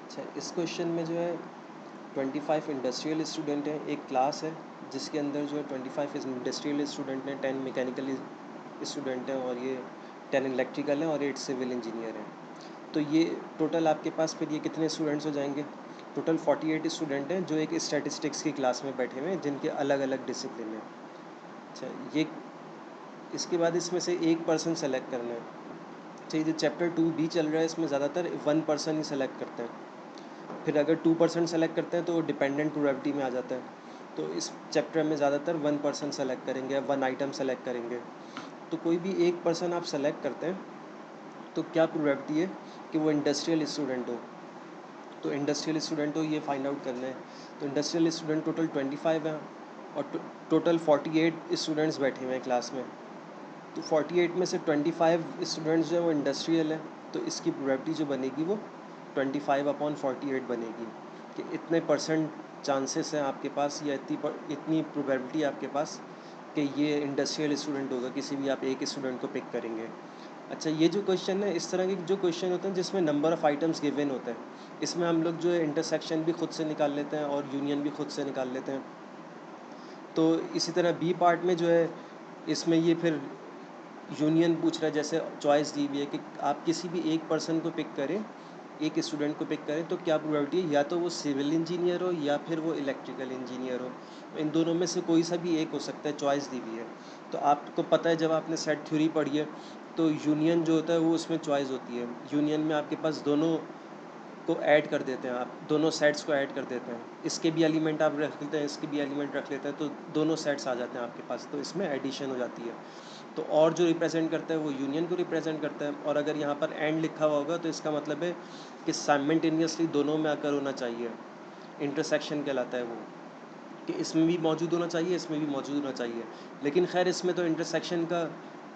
अच्छा, इस क्वेश्चन में जो है 25 इंडस्ट्रियल स्टूडेंट हैं, एक क्लास है जिसके अंदर जो है 25 इंडस्ट्रियल स्टूडेंट हैं, 10 मैकेनिकल स्टूडेंट हैं और ये 10 इलेक्ट्रिकल हैं और 8 सिविल इंजीनियर हैं। तो ये टोटल आपके पास फिर ये कितने स्टूडेंट्स हो जाएंगे? टोटल 48 स्टूडेंट हैं जो एक स्टैटिस्टिक्स की क्लास में बैठे हुए हैं जिनके अलग अलग डिसिप्लिन हैं। अच्छा, ये इसके बाद इसमें से एक पर्सन सेलेक्ट करना है। अच्छा, ये जो चैप्टर 2B चल रहा है इसमें ज़्यादातर 1 पर्सन ही सेलेक्ट करते हैं। फिर अगर 2% सेलेक्ट करते हैं तो वो डिपेंडेंट प्रोबेबिलिटी में आ जाता है। तो इस चैप्टर में ज़्यादातर 1 पर्सन सेलेक्ट करेंगे या 1 आइटम सेलेक्ट करेंगे। तो कोई भी एक पर्सन आप सेलेक्ट करते हैं तो क्या प्रोबेबिलिटी है कि वो इंडस्ट्रियल स्टूडेंट हो। तो इंडस्ट्रियल स्टूडेंट हो ये फाइंड आउट करना है। तो इंडस्ट्रियल स्टूडेंट टोटल 25 हैं और टोटल 48 स्टूडेंट्स बैठे हुए हैं क्लास में। तो 48 में से 25 स्टूडेंट्स जो है वो इंडस्ट्रियल है, तो इसकी प्रोबेबिलिटी जो बनेगी वो 25/48 बनेगी कि इतने परसेंट चांसेस हैं आपके पास या इतनी प्रोबेबिलिटी आपके पास कि ये इंडस्ट्रियल स्टूडेंट होगा, किसी भी आप एक स्टूडेंट को पिक करेंगे। अच्छा, ये जो क्वेश्चन है, इस तरह के जो क्वेश्चन होते हैं जिसमें नंबर ऑफ़ आइटम्स गिवन होते हैं, इसमें हम लोग जो है इंटरसेक्शन भी खुद से निकाल लेते हैं और यूनियन भी खुद से निकाल लेते हैं। तो इसी तरह बी पार्ट में जो है इसमें ये फिर यूनियन पूछ रहा है, जैसे चॉइस दी हुई है कि आप किसी भी एक पर्सन को पिक करें, एक स्टूडेंट को पिक करें तो क्या प्रोबेबिलिटी है या तो वो सिविल इंजीनियर हो या फिर वो इलेक्ट्रिकल इंजीनियर हो। इन दोनों में से कोई सा भी एक हो सकता है, चॉइस दी हुई है। तो आपको पता है जब आपने सेट थ्योरी पढ़ी है तो यूनियन जो होता है वो उसमें चॉइस होती है। यूनियन में आपके पास दोनों को ऐड कर देते हैं, आप दोनों सेट्स को ऐड कर देते हैं, इसके भी एलिमेंट आप रख लेते हैं, इसके भी एलिमेंट रख लेते हैं, तो दोनों सेट्स आ जाते हैं आपके पास, तो इसमें एडिशन हो जाती है। तो और जो रिप्रेजेंट करता है वो यूनियन को रिप्रेजेंट करता है। और अगर यहाँ पर एंड लिखा हुआ होगा तो इसका मतलब है कि साइमल्टेनियसली दोनों में आकर होना चाहिए, इंटरसेक्शन कहलाता है वो, कि इसमें भी मौजूद होना चाहिए, इसमें भी मौजूद होना चाहिए। लेकिन खैर इसमें तो इंटरसेक्शन का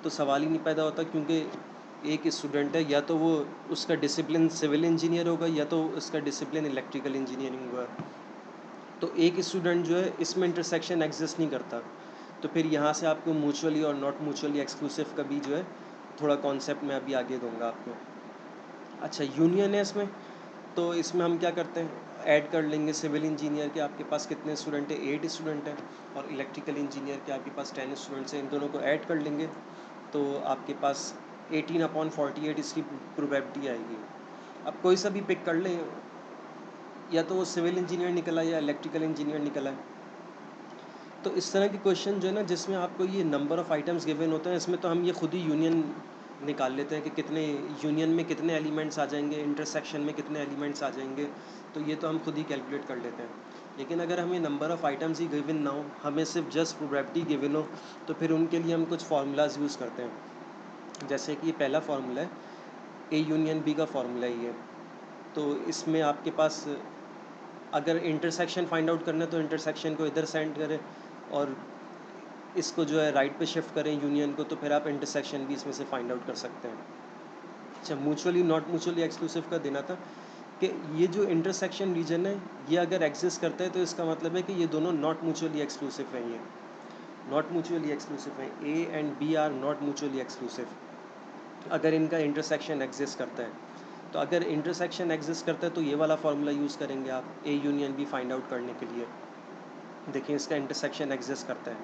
तो सवाल ही नहीं पैदा होता, क्योंकि एक स्टूडेंट है या तो वो उसका डिसिप्लिन सिविल इंजीनियर होगा या तो उसका डिसिप्लिन इलेक्ट्रिकल इंजीनियरिंग होगा। तो एक स्टूडेंट जो है इसमें इंटरसेक्शन एग्जिस्ट नहीं करता। तो फिर यहाँ से आपको म्यूचुअली और नॉट म्यूचुअली एक्सक्लूसिव का भी जो है थोड़ा कॉन्सेप्ट मैं अभी आगे दूंगा आपको। अच्छा, यूनियन है इसमें, तो इसमें हम क्या करते हैं, ऐड कर लेंगे सिविल इंजीनियर के आपके पास कितने स्टूडेंट हैं, 8 स्टूडेंट हैं, और इलेक्ट्रिकल इंजीनियर के आपके पास 10 स्टूडेंट्स हैं, इन दोनों को ऐड कर लेंगे तो आपके पास 18/48 इसकी प्रोबेबिलिटी आएगी। अब कोई सा भी पिक कर लें, या तो वो सिविल इंजीनियर निकला या इलेक्ट्रिकल इंजीनियर निकला है। तो इस तरह के क्वेश्चन जो है ना जिसमें आपको ये नंबर ऑफ़ आइटम्स गिवन होते हैं, इसमें तो हम ये खुद ही यूनियन निकाल लेते हैं कि कितने यूनियन में कितने एलिमेंट्स आ जाएंगे, इंटरसेक्शन में कितने एलिमेंट्स आ जाएंगे, तो ये तो हम खुद ही कैलकुलेट कर लेते हैं। लेकिन अगर हमें number of items he given ना हो, हमें सिर्फ जस्ट प्रोबेबिलिटी गिवन हो, तो फिर उनके लिए हम कुछ फार्मूलाज यूज़ करते हैं। जैसे कि ये पहला फार्मूला है, ए यूनियन बी का फार्मूला है ये। तो इसमें आपके पास अगर इंटरसेक्शन फाइंड आउट करना है तो इंटरसेक्शन को इधर सेंड करें और इसको जो है राइट पे शिफ्ट करें यूनियन को, तो फिर आप इंटरसेक्शन भी इसमें से फाइंड आउट कर सकते हैं। अच्छा, म्यूचुअली नॉट म्यूचुअली एक्सक्लूसिव का देना था कि ये जो इंटरसेक्शन रीजन है ये अगर एग्जिस्ट करता है तो इसका मतलब है कि ये दोनों नॉट म्यूचुअली एक्सक्लूसिव हैं, ये नॉट म्यूचुअली एक्सक्लूसिव हैं, A and B are not mutually exclusive अगर इनका इंटरसेक्शन एग्जिस्ट करता है। तो अगर इंटरसेक्शन एग्जिस्ट करता है तो ये वाला फार्मूला यूज़ करेंगे आप A union B find out करने के लिए। देखिए इसका इंटरसेक्शन एग्जिस्ट करता है,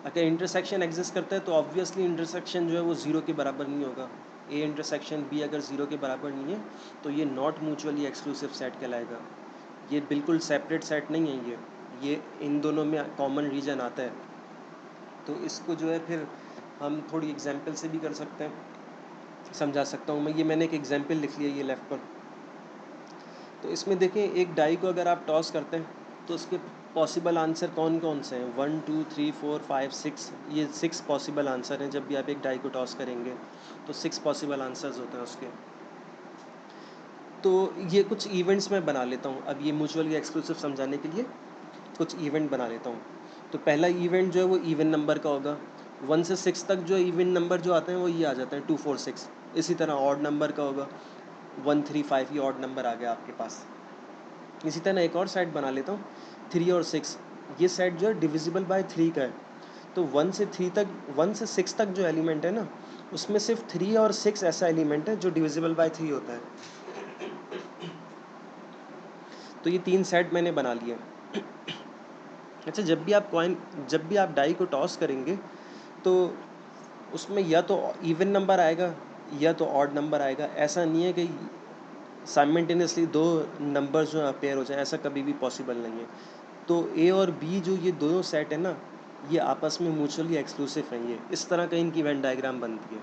अगर इंटरसेक्शन एग्जिस्ट करता है तो ऑब्वियसली इंटरसेक्शन जो है वो ज़ीरो के बराबर नहीं होगा। ए इंटरसेक्शन बी अगर ज़ीरो के बराबर नहीं है तो ये नॉट म्यूचुअली एक्सक्लूसिव सेट कहलाएगा। ये बिल्कुल सेपरेट सेट नहीं है, ये इन दोनों में कॉमन रीजन आता है। तो इसको जो है फिर हम थोड़ी एग्जांपल से भी कर सकते हैं, समझा सकता हूँ मैं। ये मैंने एक एग्जांपल लिख लिया ये लेफ़्ट पर। तो इसमें देखें, एक डाई को अगर आप टॉस करते हैं तो उसके पॉसिबल आंसर कौन कौन से हैं, 1 2 3 4 5 6, ये 6 पॉसिबल आंसर हैं। जब भी आप एक डाई को टॉस करेंगे तो 6 पॉसिबल आंसर्स होते हैं उसके। तो ये कुछ इवेंट्स मैं बना लेता हूँ अब ये म्यूचुअली एक्सक्लूसिव समझाने के लिए कुछ इवेंट बना लेता हूँ। तो पहला इवेंट जो है वो इवन नंबर का होगा। 1 से 6 तक जो इवन नंबर जो आते हैं वो ये आ जाते हैं 2 4 6। इसी तरह ऑड नंबर का होगा 1 3 5, ये ऑड नंबर आ गया आपके पास। इसी तरह एक और सेट बना लेता हूँ 3 और 6, ये सेट जो है डिविजिबल बाय 3 का है। तो 1 से 3 तक, 1 से 6 तक जो एलिमेंट है ना उसमें सिर्फ 3 और 6 ऐसा एलिमेंट है जो डिविजिबल बाय 3 होता है। तो ये 3 सेट मैंने बना लिए। अच्छा, जब भी आप डाई को टॉस करेंगे तो उसमें या तो इवन नंबर आएगा या तो ऑड नंबर आएगा। ऐसा नहीं है कि साइमल्टेनियसली दो नंबर्स जो अपेयर हो जाए, ऐसा कभी भी पॉसिबल नहीं है। तो ए और बी जो ये दोनों सेट है ना, ये आपस में म्यूचुअली एक्सक्लूसिव हैं। ये इस तरह का इनकी वेन डायग्राम बनती है।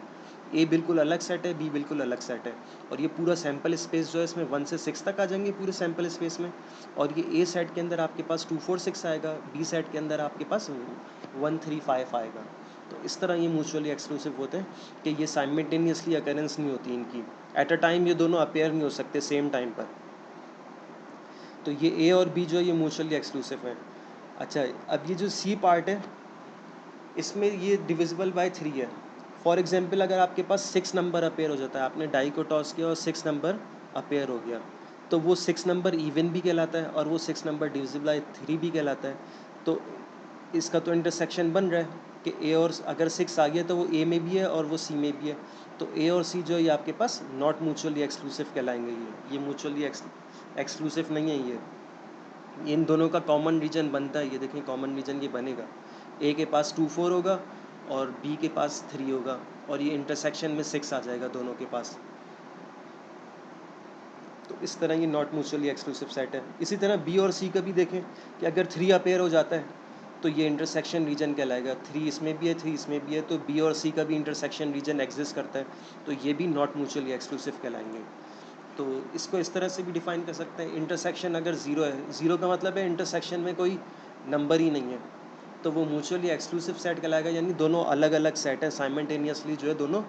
ए बिल्कुल अलग सेट है, बी बिल्कुल अलग सेट है, और ये पूरा सैम्पल स्पेस जो है इसमें 1 से 6 तक आ जाएंगे पूरे सैम्पल स्पेस में। और ये ए सेट के अंदर आपके पास 2 4 6 आएगा, बी सेट के अंदर आपके पास 1 3 5 आएगा। तो इस तरह ये म्यूचुअली एक्सक्लूसिव होते हैं कि ये साइमल्टेनियसली अकरेंस नहीं होती इनकी। एट अ टाइम ये दोनों अपेयर नहीं हो सकते सेम टाइम पर। तो ये ए और बी जो है ये म्यूचुअली एक्सक्लूसिव है। अच्छा, अब ये जो सी पार्ट है इसमें ये डिविजिबल बाय 3 है। फॉर एग्जांपल अगर आपके पास 6 नंबर अपेयर हो जाता है, आपने डाई को टॉस किया और 6 नंबर अपेयर हो गया, तो वो 6 नंबर इवन भी कहलाता है और वो 6 नंबर डिविजिबल बाय 3 भी कहलाता है। तो इसका तो इंटरसेक्शन बन रहा है कि ए और अगर 6 आ गया तो वो ए में भी है और वो सी में भी है। तो ए और सी जो है ये आपके पास नॉट म्यूचुअली एक्सक्लूसिव कहलाएंगे। ये म्यूचुअली एक्सक्लूसिव नहीं है। ये इन दोनों का कॉमन रीजन बनता है। ये देखें, कॉमन रीजन ये बनेगा, ए के पास 2 4 होगा और बी के पास 3 होगा, और ये इंटरसेक्शन में 6 आ जाएगा दोनों के पास। तो इस तरह ये नॉट म्यूचुअली एक्सक्लूसिव सेट है। इसी तरह बी और सी का भी देखें कि अगर 3 अपेयर हो जाता है तो ये इंटरसेक्शन रीजन कहलाएगा। 3 इसमें भी है, 3 इसमें भी है, तो बी और सी का भी इंटरसेक्शन रीजन एग्जिस्ट करता है, तो ये भी नॉट म्यूचुअली एक्सक्लूसिव कहलाएंगे। तो इसको इस तरह से भी डिफाइन कर सकते हैं। इंटरसेक्शन अगर ज़ीरो है, ज़ीरो का मतलब है इंटरसेक्शन में कोई नंबर ही नहीं है, तो वो म्यूचुअली एक्सक्लूसिव सेट कहलाएगा। यानी दोनों अलग अलग सेट हैं, साइमल्टेनियसली जो है दोनों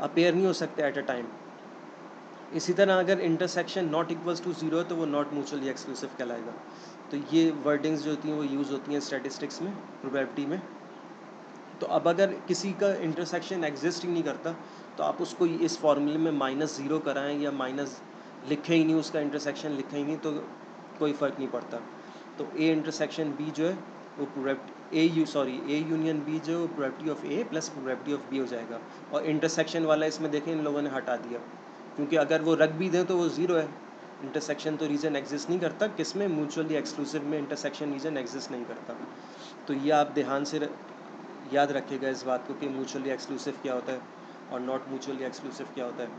अपेयर नहीं हो सकते एट अ टाइम। इसी तरह अगर intersection not equals to zero है तो वो नॉट म्यूचुअली एक्सक्लूसिव कहलाएगा। तो ये वर्डिंग्स जो होती हैं वो यूज़ होती हैं स्टैटिस्टिक्स में, प्रोबेबिलिटी में। तो अब अगर किसी का इंटरसेक्शन एग्जिस्ट ही नहीं करता तो आप उसको इस फॉर्मूले में -0 कराएं या माइनस लिखें ही नहीं, उसका इंटरसेक्शन लिखें ही नहीं, तो कोई फ़र्क नहीं पड़ता। तो ए इंटरसेक्शन बी जो है वो ए यूनियन बी जो probability of A plus probability of B हो जाएगा। और इंटरसेक्शन वाला इसमें देखें इन लोगों ने हटा दिया, क्योंकि अगर वो रख भी दें तो वो ज़ीरो है। इंटरसेक्शन तो रीजन एग्जिस्ट नहीं करता, किसमें? म्यूचुअली एक्सक्लूसिव में इंटरसेक्शन रीजन एग्जिस्ट नहीं करता। तो ये आप ध्यान से याद रखिएगा इस बात को कि म्यूचुअली एक्सक्लूसिव क्या होता है और नॉट म्यूचुअली एक्सक्लूसिव क्या होता है।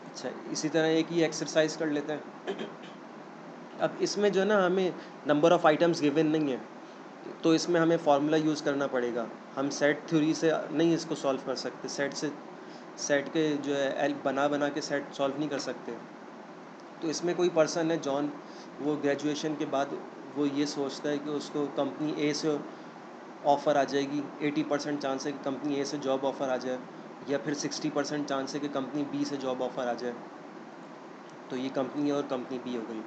अच्छा, इसी तरह एक ही एक्सरसाइज कर लेते हैं। अब इसमें जो है ना, हमें नंबर ऑफ़ आइटम्स गिवन नहीं है, तो इसमें हमें फार्मूला यूज़ करना पड़ेगा। हम सेट थ्योरी से नहीं इसको सॉल्व कर सकते। सेट के जो है एल बना के सेट सॉल्व नहीं कर सकते। तो इसमें कोई पर्सन है जॉन, वो ग्रेजुएशन के बाद वो ये सोचता है कि उसको कंपनी ए से ऑफ़र आ जाएगी। 80% चांस है कि कंपनी ए से जॉब ऑफ़र आ जाए, या फिर 60% चांस है कि कंपनी बी से जॉब ऑफ़र आ जाए। तो ये कंपनी ए और कंपनी बी हो गई।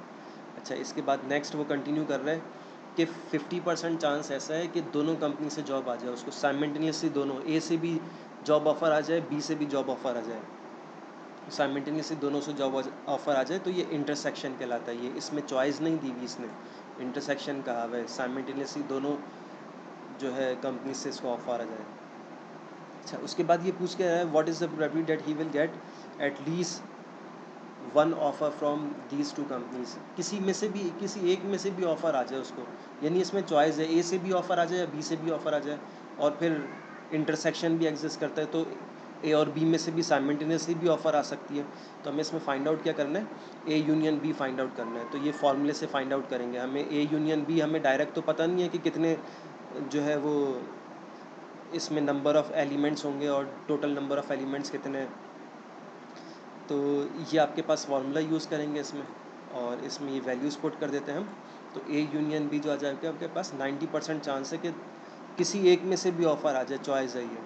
अच्छा, इसके बाद नेक्स्ट वो कंटिन्यू कर रहे हैं कि 50% चांस ऐसा है कि दोनों कंपनी से जॉब आ जाए उसको साइमल्टेनियसली, दोनों ए से भी जॉब ऑफ़र आ जाए, बी से भी जॉब ऑफ़र आ जाए, साइमल्टेनियसली दोनों से जॉब ऑफ़र आ जाए। तो ये इंटरसेक्शन कहलाता है। ये इसमें चॉइस नहीं दी हुई इसने, इंटरसेक्शन कहा हुआ है, साइमल्टेनियसली दोनों जो है कंपनी से इसको ऑफ़र आ जाए। अच्छा, उसके बाद ये पूछ के आया है what is the probability that he will get at least one offer from these two companies. किसी में से भी, किसी एक में से भी ऑफ़र आ जाए उसको, यानी इसमें चॉइस है, ए से भी ऑफ़र आ जाए या बी से भी ऑफ़र आ जाए, और फिर इंटरसेक्शन भी एग्जिस्ट करता है, तो ए और बी में से भी साइमल्टेनियसली भी ऑफ़र आ सकती है। तो हमें इसमें फाइंड आउट क्या करना है? A union B find out करना है। तो ये फॉर्मूले से फाइंड आउट करेंगे। हमें ए यूनियन बी हमें डायरेक्ट तो पता नहीं है कि कितने जो है वो इसमें नंबर ऑफ़ एलिमेंट्स होंगे और टोटल नंबर ऑफ़ एलिमेंट्स कितने हैं। तो ये आपके पास फार्मूला यूज़ करेंगे इसमें, और इसमें ये वैल्यूज़ पुट कर देते हैं हम। तो ए यूनियन बी जो आ जाएगा आपके पास 90% चांस है कि किसी एक में से भी ऑफ़र आ जाए, चॉइस है ये।